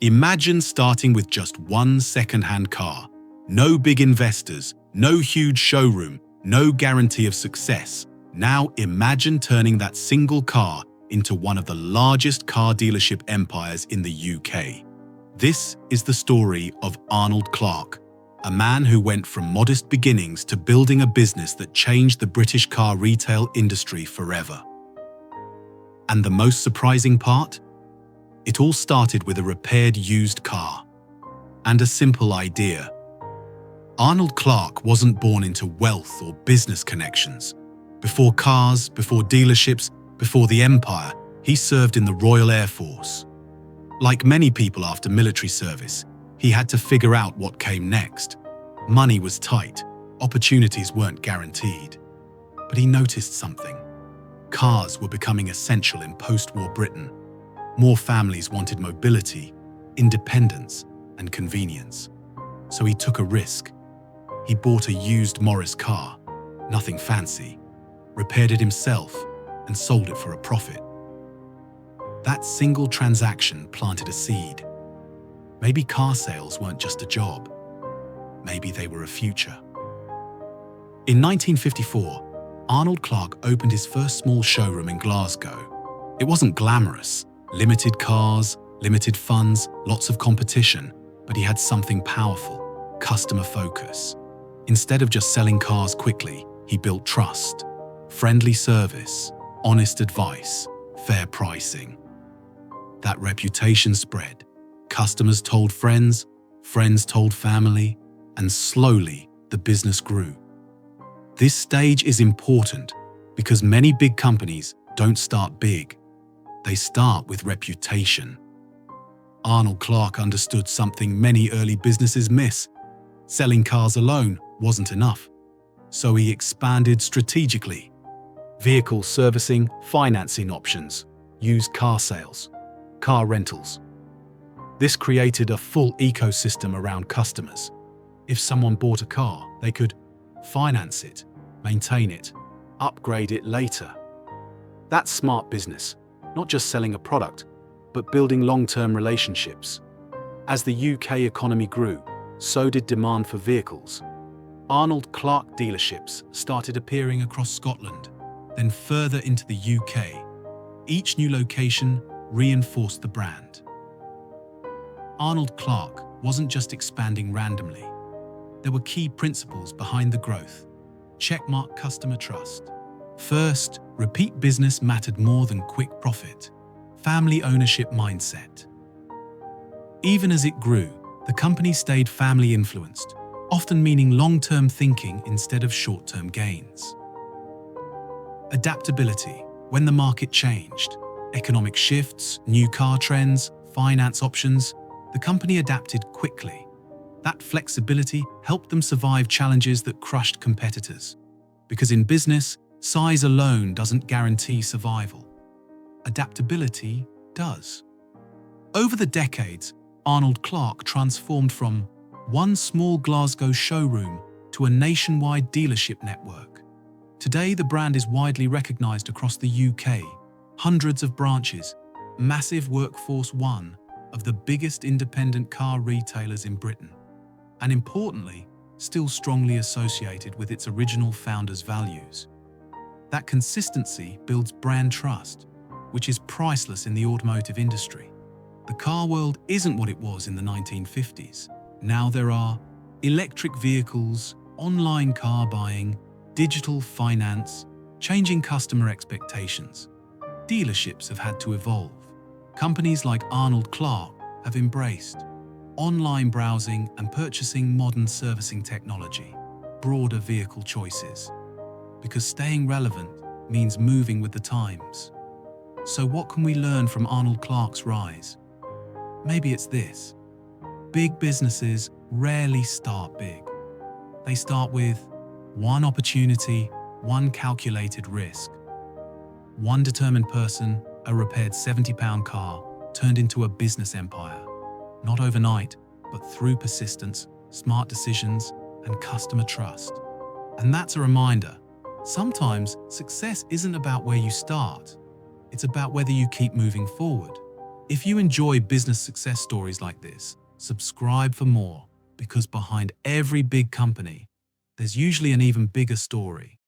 Imagine starting with just one second-hand car. No big investors, no huge showroom, no guarantee of success. Now imagine turning that single car into one of the largest car dealership empires in the UK. This is the story of Arnold Clark, a man who went from modest beginnings to building a business that changed the British car retail industry forever. And the most surprising part? It all started with a repaired used car and a simple idea. Arnold Clark wasn't born into wealth or business connections. Before cars, before dealerships, before the empire, he served in the Royal Air Force. Like many people after military service, he had to figure out what came next. Money was tight, opportunities weren't guaranteed. But he noticed something. Cars were becoming essential in post-war Britain. More families wanted mobility, independence, and convenience. So he took a risk. He bought a used Morris car, nothing fancy, repaired it himself, and sold it for a profit. That single transaction planted a seed. Maybe car sales weren't just a job. Maybe they were a future. In 1954, Arnold Clark opened his first small showroom in Glasgow. It wasn't glamorous. Limited cars, limited funds, lots of competition, but he had something powerful: customer focus. Instead of just selling cars quickly, he built trust, friendly service, honest advice, fair pricing. That reputation spread. Customers told friends, friends told family, and slowly the business grew. This stage is important because many big companies don't start big. They start with reputation. Arnold Clark understood something many early businesses miss. Selling cars alone wasn't enough. So he expanded strategically. Vehicle servicing, financing options, used car sales, car rentals. This created a full ecosystem around customers. If someone bought a car, they could finance it, maintain it, upgrade it later. That's smart business. Not just selling a product, but building long-term relationships. As the UK economy grew, so did demand for vehicles. Arnold Clark dealerships started appearing across Scotland, then further into the UK. Each new location reinforced the brand. Arnold Clark wasn't just expanding randomly. There were key principles behind the growth. Checkmark customer trust. First, repeat business mattered more than quick profit. Family ownership mindset. Even as it grew, the company stayed family influenced, often meaning long-term thinking instead of short-term gains. Adaptability. When the market changed, economic shifts, new car trends, finance options, the company adapted quickly. That flexibility helped them survive challenges that crushed competitors. Because in business, size alone doesn't guarantee survival. Adaptability does. Over the decades, Arnold Clark transformed from one small Glasgow showroom to a nationwide dealership network. Today, the brand is widely recognized across the UK. Hundreds of branches, massive workforce, one of the biggest independent car retailers in Britain. And importantly, still strongly associated with its original founders' values. That consistency builds brand trust, which is priceless in the automotive industry. The car world isn't what it was in the 1950s. Now there are electric vehicles, online car buying, digital finance, changing customer expectations. Dealerships have had to evolve. Companies like Arnold Clark have embraced online browsing and purchasing modern servicing technology, broader vehicle choices. Because staying relevant means moving with the times. So what can we learn from Arnold Clark's rise? Maybe it's this. Big businesses rarely start big. They start with one opportunity, one calculated risk. One determined person, a repaired £70 car, turned into a business empire. Not overnight, but through persistence, smart decisions, and customer trust. And that's a reminder. Sometimes success isn't about where you start. It's about whether you keep moving forward, If you enjoy business success stories like this, subscribe for more, because behind every big company, there's usually an even bigger story.